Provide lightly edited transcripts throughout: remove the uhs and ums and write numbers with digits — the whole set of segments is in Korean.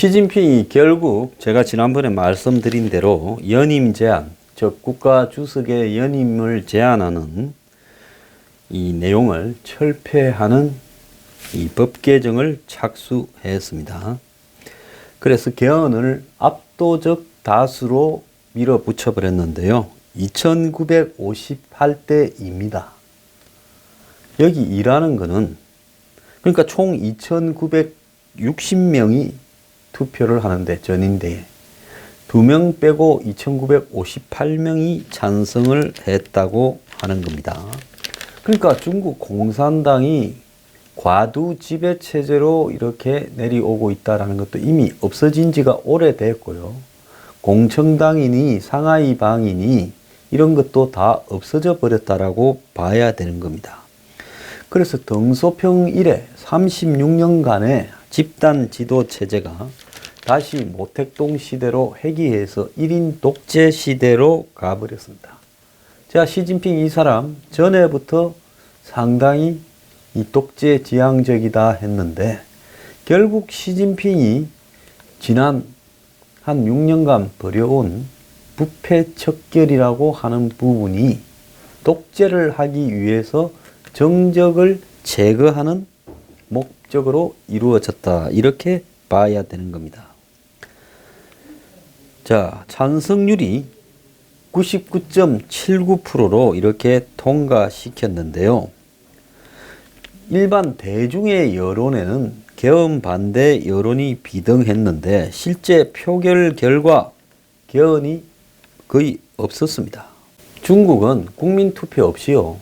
시진핑이 결국 제가 지난번에 말씀드린 대로 연임 제안, 즉 국가 주석의 연임을 제안하는 이 내용을 철폐하는 이 법 개정을 착수했습니다. 그래서 개헌을 압도적 다수로 밀어붙여 버렸는데요. 2958대입니다. 여기 일하는 거는 그러니까 총 2960명이 투표를 하는데 전인대에 2명 빼고 2958명이 찬성을 했다고 하는 겁니다. 그러니까 중국 공산당이 과두 지배 체제로 이렇게 내려오고 있다는 것도 이미 없어진 지가 오래됐고요. 공청당이니 상하이 방이니 이런 것도 다 없어져 버렸다라고 봐야 되는 겁니다. 그래서 덩소평 이래 36년간의 집단 지도 체제가 다시 모택동 시대로 회귀해서 1인 독재 시대로 가버렸습니다. 자, 시진핑 이 사람 전에부터 상당히 이 독재 지향적이다 했는데 결국 시진핑이 지난 한 6년간 벌여온 부패척결이라고 하는 부분이 독재를 하기 위해서 정적을 제거하는 목적으로 이루어졌다. 이렇게 봐야 되는 겁니다. 자, 찬성률이 99.79%로 이렇게 통과시켰는데요. 일반 대중의 여론에는 개헌 반대 여론이 비등했는데 실제 표결 결과 개헌이 거의 없었습니다. 중국은 국민투표 없이요.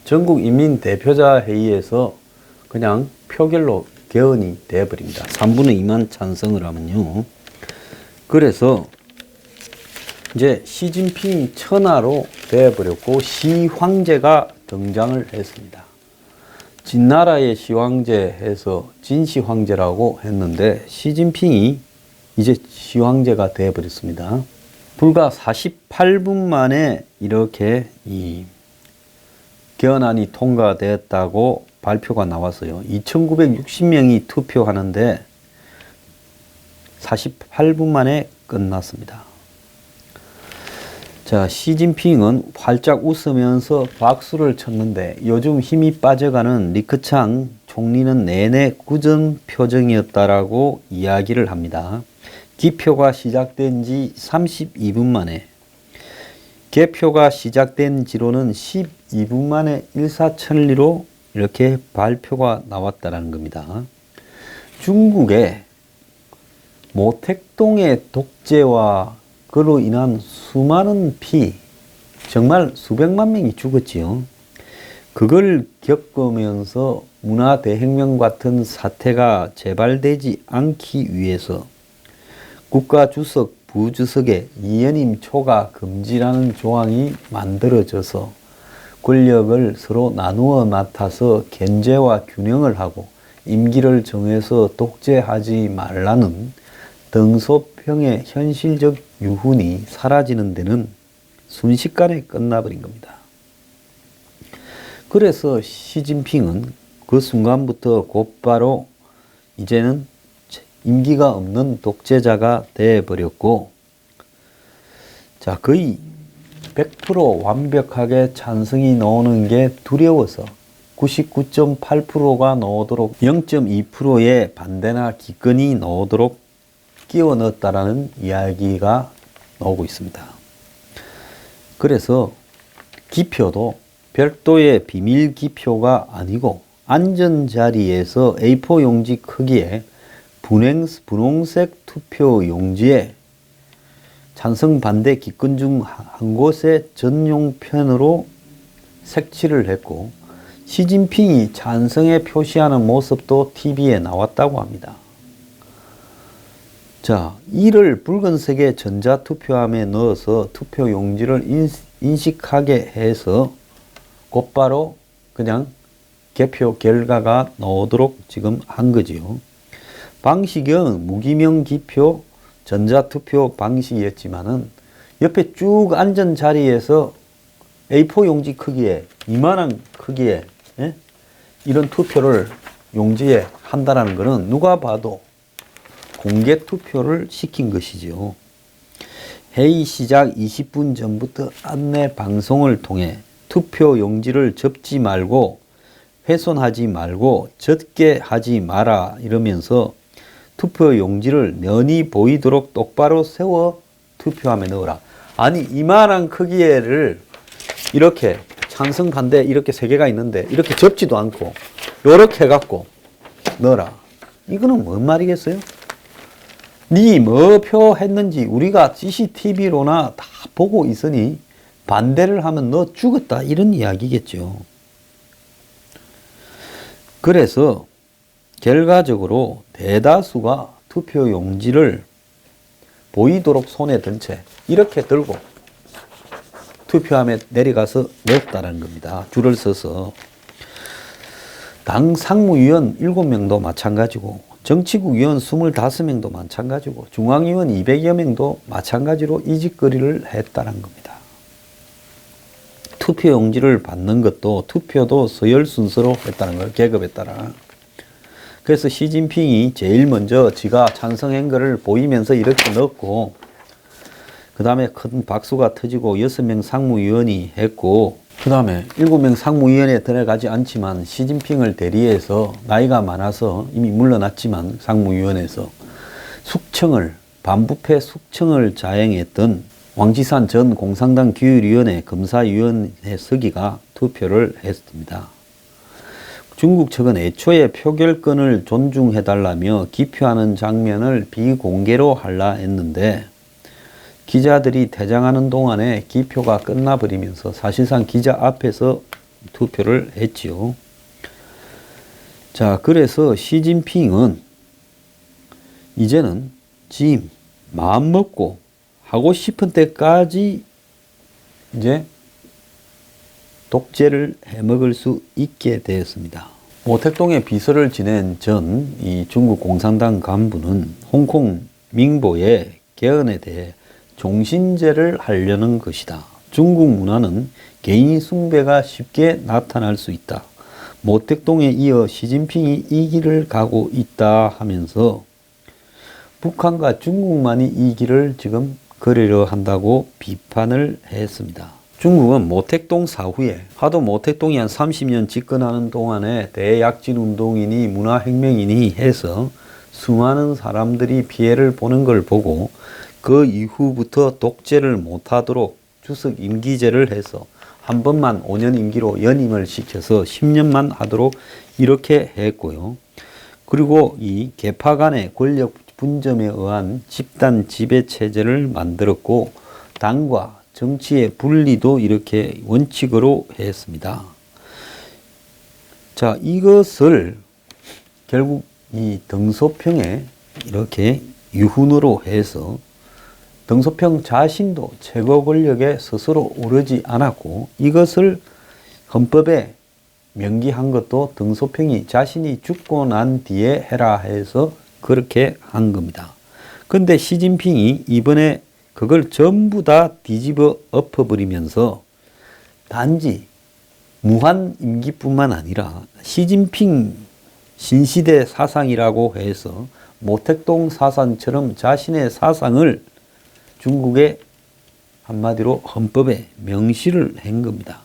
전국인민대표자회의에서 그냥 표결로 개헌이 되어버립니다. 3분의 2만 찬성을 하면요. 그래서 이제 시진핑 천하로 되어버렸고 시황제가 등장을 했습니다. 진나라의 시황제 해서 진시황제라고 했는데 시진핑이 이제 시황제가 되어버렸습니다. 불과 48분 만에 이렇게 이 개헌안이 통과되었다고 발표가 나왔어요. 2960명이 투표하는데 48분 만에 끝났습니다. 자, 시진핑은 활짝 웃으면서 박수를 쳤는데 요즘 힘이 빠져가는 리크창 총리는 내내 굳은 표정이었다라고 이야기를 합니다. 기표가 시작된 지 32분 만에 개표가 시작된 지로는 12분 만에 일사천리로 이렇게 발표가 나왔다는 겁니다. 중국의 모택동의 독재와 그로 인한 수많은 피, 정말 수백만 명이 죽었지요. 그걸 겪으면서 문화대혁명 같은 사태가 재발되지 않기 위해서 국가주석, 부주석의 이연임 초과 금지라는 조항이 만들어져서 권력을 서로 나누어 맡아서 견제와 균형을 하고 임기를 정해서 독재하지 말라는 덩소평의 현실적 유훈이 사라지는 데는 순식간에 끝나버린 겁니다. 그래서 시진핑은 그 순간부터 곧바로 이제는 임기가 없는 독재자가 되어버렸고, 자, 거의 100% 완벽하게 찬성이 나오는 게 두려워서 99.8%가 나오도록 0.2%의 반대나 기권이 나오도록 끼워 넣었다라는 이야기가 나오고 있습니다. 그래서 기표도 별도의 비밀 기표가 아니고 안전 자리에서 A4 용지 크기의 분홍색 투표 용지에 찬성 반대 기권 중 한 곳에 전용펜으로 색칠을 했고 시진핑이 찬성에 표시하는 모습도 TV에 나왔다고 합니다. 자, 이를 붉은색의 전자투표함에 넣어서 투표 용지를 인식하게 해서 곧바로 그냥 개표 결과가 나오도록 지금 한 거지요. 방식은 무기명 기표 전자투표 방식이었지만은 옆에 쭉 앉은 자리에서 A4 용지 크기에 이만한 크기에 이런 투표를 용지에 한다라는 것은 누가 봐도 공개 투표를 시킨 것이죠. 회의 시작 20분 전부터 안내 방송을 통해 투표 용지를 접지 말고 훼손하지 말고 젖게 하지 마라 이러면서 투표 용지를 면이 보이도록 똑바로 세워 투표함에 넣어라. 아니 이만한 크기를 이렇게 찬성 반대 이렇게 세 개가 있는데 이렇게 접지도 않고 요렇게 해갖고 넣어라. 이거는 뭔 말이겠어요? 니 뭐 표 했는지 우리가 CCTV로나 다 보고 있으니 반대를 하면 너 죽었다 이런 이야기겠죠. 그래서 결과적으로 대다수가 투표 용지를 보이도록 손에 든 채 이렇게 들고 투표함에 내려가서 넣었다는 겁니다. 줄을 서서. 당 상무위원 7명도 마찬가지고 정치국 위원 25명도 마찬가지고 중앙위원 200여 명도 마찬가지로 이 짓거리를 했다는 겁니다. 투표 용지를 받는 것도 투표도 서열 순서로 했다는 걸 계급에 따라. 그래서 시진핑이 제일 먼저 지가 찬성한 거를 보이면서 이렇게 넣었고 그 다음에 큰 박수가 터지고 6명 상무위원이 했고 그 다음에 7명 상무위원에 들어가지 않지만 시진핑을 대리해서 나이가 많아서 이미 물러났지만 상무위원회에서 숙청을 반부패 숙청을 자행했던 왕지산 전 공산당 규율위원회 검사위원회 서기가 투표를 했습니다. 중국 측은 애초에 표결권을 존중해달라며 기표하는 장면을 비공개로 하려 했는데 기자들이 퇴장하는 동안에 기표가 끝나버리면서 사실상 기자 앞에서 투표를 했지요. 자, 그래서 시진핑은 이제는 지 마음 먹고 하고 싶은 때까지 이제 독재를 해먹을 수 있게 되었습니다. 모택동에 비서를 지낸 전 이 중국 공산당 간부는 홍콩 민보의 개헌에 대해 종신제를 하려는 것이다. 중국 문화는 개인 숭배가 쉽게 나타날 수 있다. 모택동에 이어 시진핑이 이 길을 가고 있다 하면서 북한과 중국만이 이 길을 지금 걸으려 한다고 비판을 했습니다. 중국은 모택동 사후에 하도 모택동이 한 30년 집권하는 동안에 대약진운동이니 문화혁명이니 해서 수많은 사람들이 피해를 보는 걸 보고 그 이후부터 독재를 못하도록 주석 임기제를 해서 한 번만 5년 임기로 연임을 시켜서 10년만 하도록 이렇게 했고요. 그리고 이 계파 간의 권력 분점에 의한 집단 지배 체제를 만들었고 당과 정치의 분리도 이렇게 원칙으로 했습니다. 자, 이것을 결국 이 덩소평에 이렇게 유훈으로 해서 덩소평 자신도 최고 권력에 스스로 오르지 않았고 이것을 헌법에 명기한 것도 덩소평이 자신이 죽고 난 뒤에 해라 해서 그렇게 한 겁니다. 근데 시진핑이 이번에 그걸 전부 다 뒤집어 엎어버리면서 단지 무한 임기뿐만 아니라 시진핑 신시대 사상이라고 해서 모택동 사상처럼 자신의 사상을 중국의 한마디로 헌법에 명시를 한 겁니다.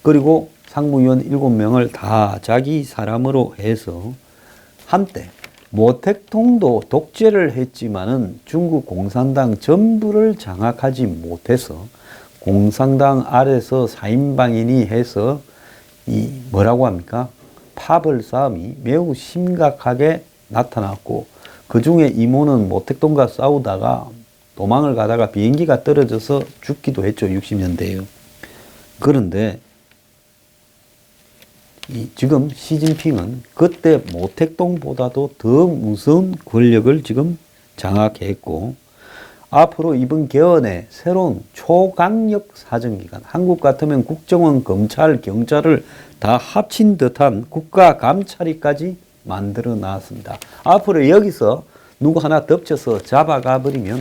그리고 상무위원 7명을 다 자기 사람으로 해서 한때 모택동도 독재를 했지만은 중국 공산당 전부를 장악하지 못해서 공산당 아래서 4인방이니 해서 이 뭐라고 합니까? 파벌 싸움이 매우 심각하게 나타났고 그 중에 이모는 모택동과 싸우다가 도망을 가다가 비행기가 떨어져서 죽기도 했죠. 60년대에요. 그런데 지금 시진핑은 그때 모택동보다도 더 무서운 권력을 지금 장악했고 앞으로 이번 개헌에 새로운 초강력 사정기관, 한국 같으면 국정원, 검찰, 경찰을 다 합친 듯한 국가감찰위까지 만들어 놨습니다. 앞으로 여기서 누구 하나 덮쳐서 잡아가 버리면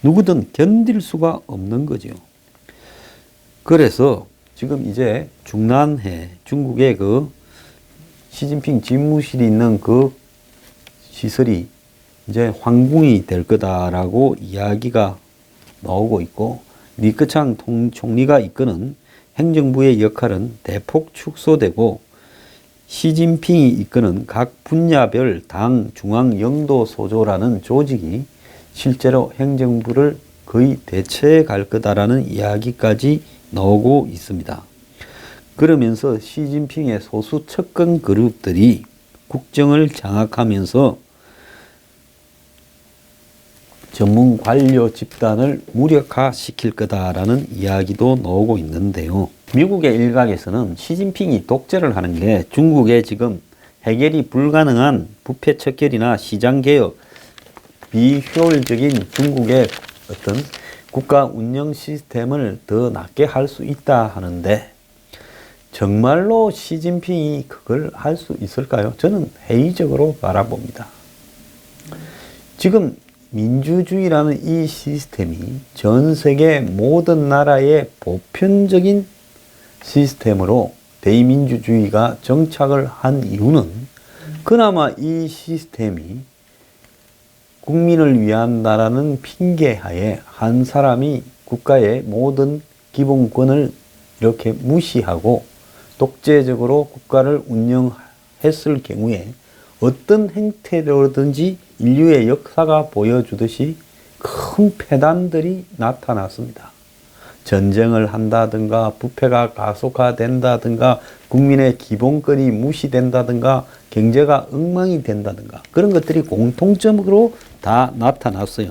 누구든 견딜 수가 없는 거죠. 그래서 지금 이제 중난해 중국의 그 시진핑 집무실이 있는 그 시설이 이제 황궁이 될 거다라고 이야기가 나오고 있고, 리크창 총리가 이끄는 행정부의 역할은 대폭 축소되고, 시진핑이 이끄는 각 분야별 당 중앙영도소조라는 조직이 실제로 행정부를 거의 대체해 갈 거다라는 이야기까지 나오고 있습니다. 그러면서 시진핑의 소수 측근 그룹들이 국정을 장악하면서 전문 관료 집단을 무력화시킬 거다라는 이야기도 나오고 있는데요. 미국의 일각에서는 시진핑이 독재를 하는 게 중국의 지금 해결이 불가능한 부패 척결이나 시장개혁, 비효율적인 중국의 어떤 국가 운영 시스템을 더 낫게 할 수 있다 하는데, 정말로 시진핑이 그걸 할 수 있을까요? 저는 회의적으로 바라봅니다. 지금 민주주의라는 이 시스템이 전 세계 모든 나라의 보편적인 시스템으로 대의민주주의가 정착을 한 이유는 그나마 이 시스템이 국민을 위한 나라는 핑계하에 한 사람이 국가의 모든 기본권을 이렇게 무시하고 독재적으로 국가를 운영했을 경우에 어떤 행태로든지 인류의 역사가 보여주듯이 큰 폐단들이 나타났습니다. 전쟁을 한다든가 부패가 가속화된다든가 국민의 기본권이 무시된다든가 경제가 엉망이 된다든가 그런 것들이 공통점으로 다 나타났어요.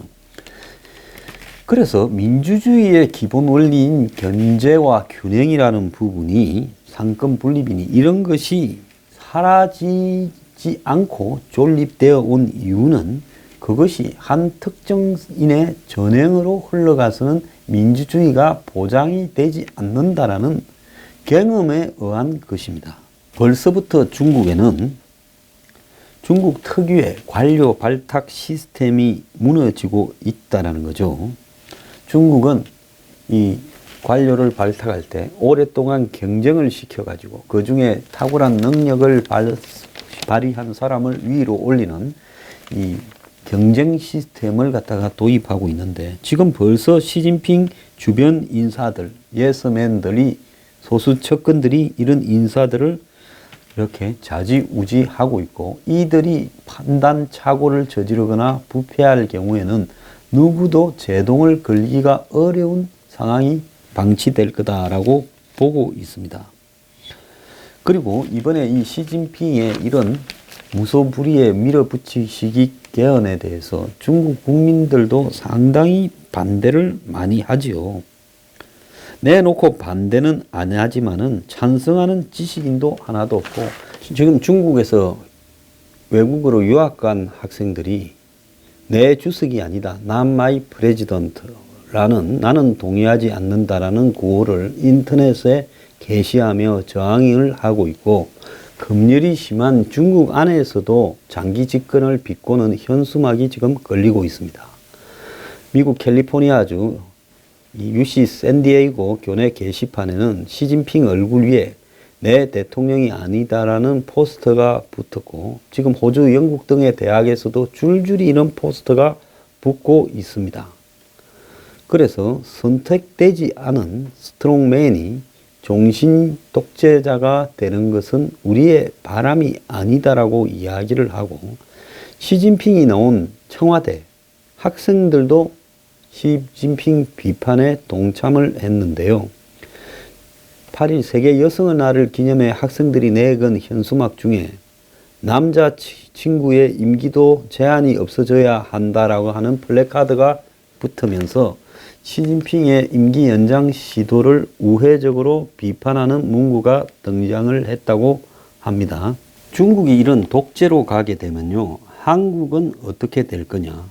그래서 민주주의의 기본 원리인 견제와 균형이라는 부분이 상권 분립이니 이런 것이 사라지지 않고 존립되어 온 이유는 그것이 한 특정인의 전횡으로 흘러가서는 민주주의가 보장이 되지 않는다라는 경험에 의한 것입니다. 벌써부터 중국에는 중국 특유의 관료 발탁 시스템이 무너지고 있다는 거죠. 중국은 이 관료를 발탁할 때 오랫동안 경쟁을 시켜가지고 그 중에 탁월한 능력을 발휘한 사람을 위로 올리는 이 경쟁 시스템을 갖다가 도입하고 있는데, 지금 벌써 시진핑 주변 인사들, 예스맨들이, 소수 측근들이 이런 인사들을 이렇게 좌지우지하고 있고, 이들이 판단 착오를 저지르거나 부패할 경우에는 누구도 제동을 걸기가 어려운 상황이 방치될 거다라고 보고 있습니다. 그리고 이번에 이 시진핑의 이런 무소불위에 밀어붙이시기 개헌에 대해서 중국 국민들도 상당히 반대를 많이 하지요. 내놓고 반대는 안 하지만은 찬성하는 지식인도 하나도 없고, 지금 중국에서 외국으로 유학 간 학생들이 내 주석이 아니다, Not my president라는, 나는 동의하지 않는다라는 구호를 인터넷에 게시하며 저항을 하고 있고, 검열이 심한 중국 안에서도 장기 집권을 비꼬는 현수막이 지금 걸리고 있습니다. 미국 캘리포니아주 UC 샌디에이고 교내 게시판에는 시진핑 얼굴 위에 내 대통령이 아니다라는 포스터가 붙었고, 지금 호주, 영국 등의 대학에서도 줄줄이 이런 포스터가 붙고 있습니다. 그래서 선택되지 않은 스트롱맨이 종신 독재자가 되는 것은 우리의 바람이 아니다라고 이야기를 하고, 시진핑이 나온 청와대 학생들도 시진핑 비판에 동참을 했는데요. 8일 세계 여성의 날을 기념해 학생들이 내건 현수막 중에 남자 친구의 임기도 제한이 없어져야 한다라고 하는 플래카드가 붙으면서 시진핑의 임기 연장 시도를 우회적으로 비판하는 문구가 등장을 했다고 합니다. 중국이 이런 독재로 가게 되면요, 한국은 어떻게 될 거냐?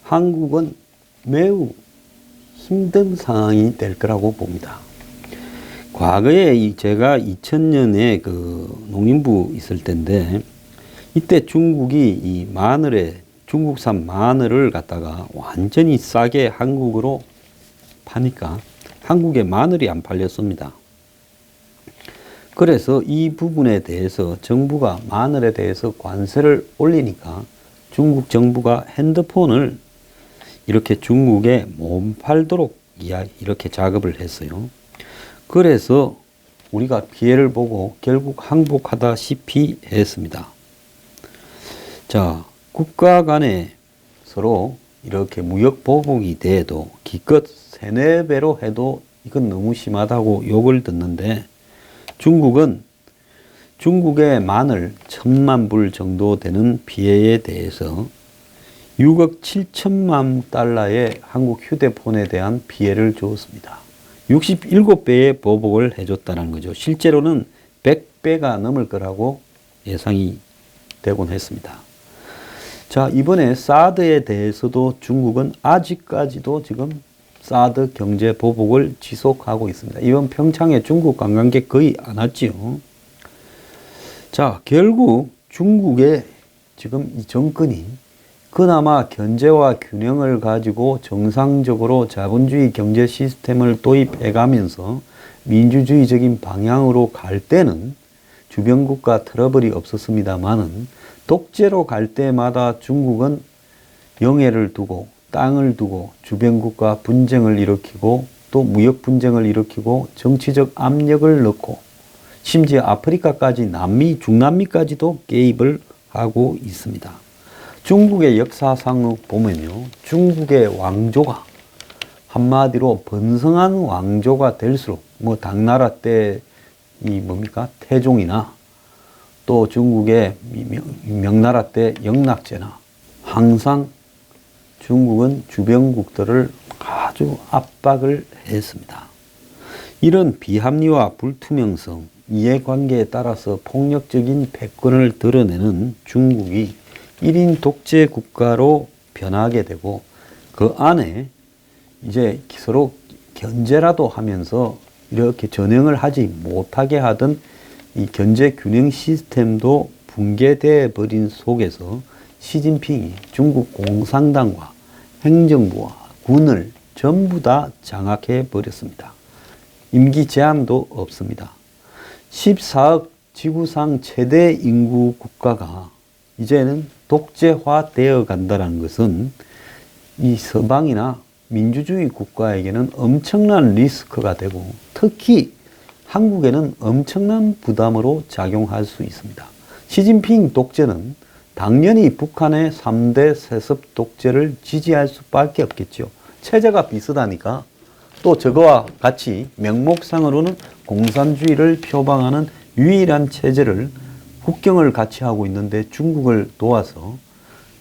한국은 매우 힘든 상황이 될 거라고 봅니다. 과거에 제가 2000년에 그 농림부 있을 때인데, 이때 중국이 이 중국산 마늘을 갖다가 완전히 싸게 한국으로 파니까 한국에 마늘이 안 팔렸습니다. 그래서 이 부분에 대해서 정부가 마늘에 대해서 관세를 올리니까 중국 정부가 핸드폰을 이렇게 중국에 못 팔도록 이렇게 작업을 했어요. 그래서 우리가 피해를 보고 결국 항복하다시피 했습니다. 자, 국가 간에 서로 이렇게 무역 보복이 돼도 기껏 3~4배로 해도 이건 너무 심하다고 욕을 듣는데, 중국의 마늘 1,000만 불 정도 되는 피해에 대해서 6억 7천만 달러의 한국 휴대폰에 대한 피해를 주었습니다. 67배의 보복을 해줬다는 거죠. 실제로는 100배가 넘을 거라고 예상이 되곤 했습니다. 자, 이번에 사드에 대해서도 중국은 아직까지도 지금 사드 경제 보복을 지속하고 있습니다. 이번 평창에 중국 관광객 거의 안 왔지요. 자, 결국 중국의 지금 이 정권이 그나마 견제와 균형을 가지고 정상적으로 자본주의 경제 시스템을 도입해가면서 민주주의적인 방향으로 갈 때는 주변국가 트러블이 없었습니다만은, 독재로 갈 때마다 중국은 영해를 두고 땅을 두고 주변국가 분쟁을 일으키고 또 무역 분쟁을 일으키고 정치적 압력을 넣고 심지어 아프리카까지 중남미까지도 개입을 하고 있습니다. 중국의 역사상을 보면요, 중국의 왕조가 한마디로 번성한 왕조가 될수록 당나라 때 태종이나 또 중국의 명나라 때 영락제나 항상 중국은 주변국들을 아주 압박을 했습니다. 이런 비합리와 불투명성, 이해관계에 따라서 폭력적인 패권을 드러내는 중국이 1인 독재 국가로 변하게 되고, 그 안에 이제 서로 견제라도 하면서 이렇게 전형을 하지 못하게 하던 이 견제 균형 시스템도 붕괴되어 버린 속에서 시진핑이 중국 공산당과 행정부와 군을 전부 다 장악해 버렸습니다. 임기 제한도 없습니다. 14억 지구상 최대 인구 국가가 이제는 독재화 되어 간다는 것은 이 서방이나 민주주의 국가에게는 엄청난 리스크가 되고, 특히 한국에는 엄청난 부담으로 작용할 수 있습니다. 시진핑 독재는 당연히 북한의 3대 세습 독재를 지지할 수밖에 없겠죠. 체제가 비슷하니까. 또 저거와 같이 명목상으로는 공산주의를 표방하는 유일한 체제를 국경을 같이 하고 있는데, 중국을 도와서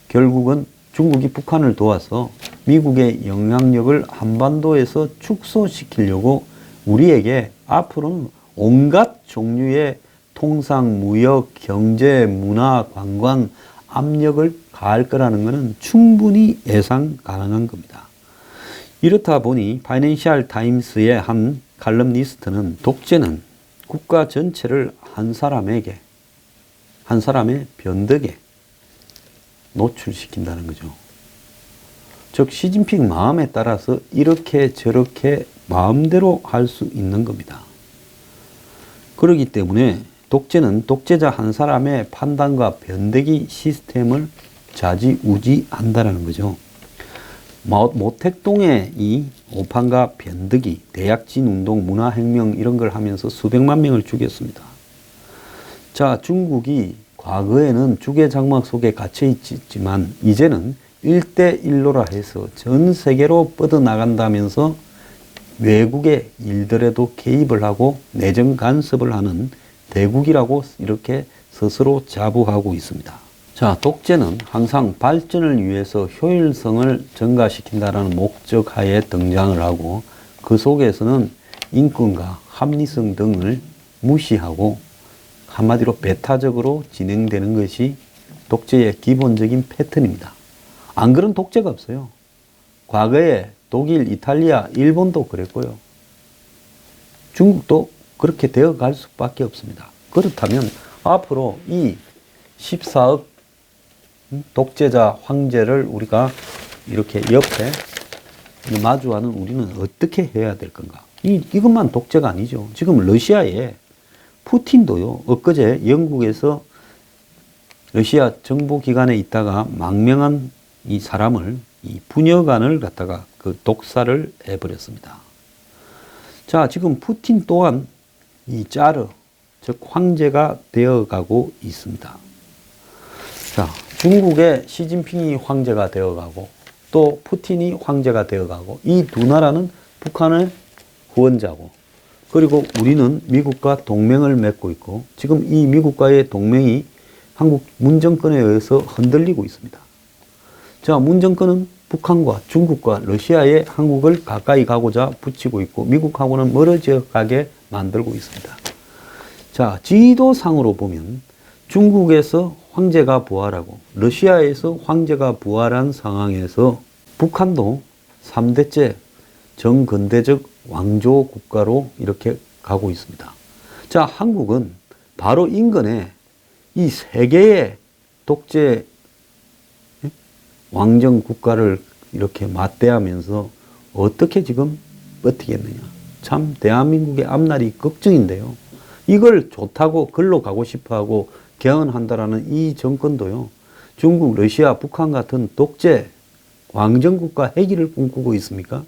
결국은 중국이 북한을 도와서 미국의 영향력을 한반도에서 축소시키려고 우리에게 앞으로는 온갖 종류의 통상, 무역, 경제, 문화, 관광 압력을 가할 거라는 것은 충분히 예상 가능한 겁니다. 이렇다 보니 파이낸셜 타임스의 한 칼럼니스트는 독재는 국가 전체를 한 사람의 변덕에 노출시킨다는 거죠. 즉 시진핑 마음에 따라서 이렇게 저렇게 마음대로 할 수 있는 겁니다. 그렇기 때문에 독재는 독재자 한 사람의 판단과 변덕이 시스템을 좌지우지한다는 거죠. 모택동의 이 오판과 변덕이 대약진 운동, 문화혁명 이런 걸 하면서 수백만 명을 죽였습니다. 자, 중국이 과거에는 주계장막 속에 갇혀 있지만 이제는 1대1로라 해서 전 세계로 뻗어나간다면서 외국의 일들에도 개입을 하고 내정 간섭을 하는 대국이라고 이렇게 스스로 자부하고 있습니다. 자, 독재는 항상 발전을 위해서 효율성을 증가시킨다는 목적 하에 등장을 하고, 그 속에서는 인권과 합리성 등을 무시하고 한마디로 배타적으로 진행되는 것이 독재의 기본적인 패턴입니다. 안 그런 독재가 없어요. 과거에 독일, 이탈리아, 일본도 그랬고요. 중국도 그렇게 되어 갈 수밖에 없습니다. 그렇다면 앞으로 이 14억 독재자 황제를 우리가 이렇게 옆에 마주하는 우리는 어떻게 해야 될 건가? 이것만 독재가 아니죠. 지금 러시아에 푸틴도요, 엊그제 영국에서 러시아 정부 기관에 있다가 망명한 이 사람을 이 부녀간을 갖다가 그 독살을 해버렸습니다. 자, 지금 푸틴 또한 이 짜르, 즉 황제가 되어가고 있습니다. 자, 중국의 시진핑이 황제가 되어가고 또 푸틴이 황제가 되어가고 이 두 나라는 북한의 후원자고 그리고 우리는 미국과 동맹을 맺고 있고 지금 이 미국과의 동맹이 한국 문정권에 의해서 흔들리고 있습니다. 자, 문정권은 북한과 중국과 러시아에 한국을 가까이 가고자 붙이고 있고 미국하고는 멀어져 가게 만들고 있습니다. 자, 지도상으로 보면 중국에서 황제가 부활하고 러시아에서 황제가 부활한 상황에서 북한도 3대째 정근대적 왕조 국가로 이렇게 가고 있습니다. 자, 한국은 바로 인근에 이 세 개의 독재 왕정 국가를 이렇게 맞대하면서 어떻게 지금 버티겠느냐. 참 대한민국의 앞날이 걱정인데요. 이걸 좋다고 글로 가고 싶어하고 개헌한다라는 이 정권도요. 중국, 러시아, 북한 같은 독재 왕정국가 해기를 꿈꾸고 있습니까?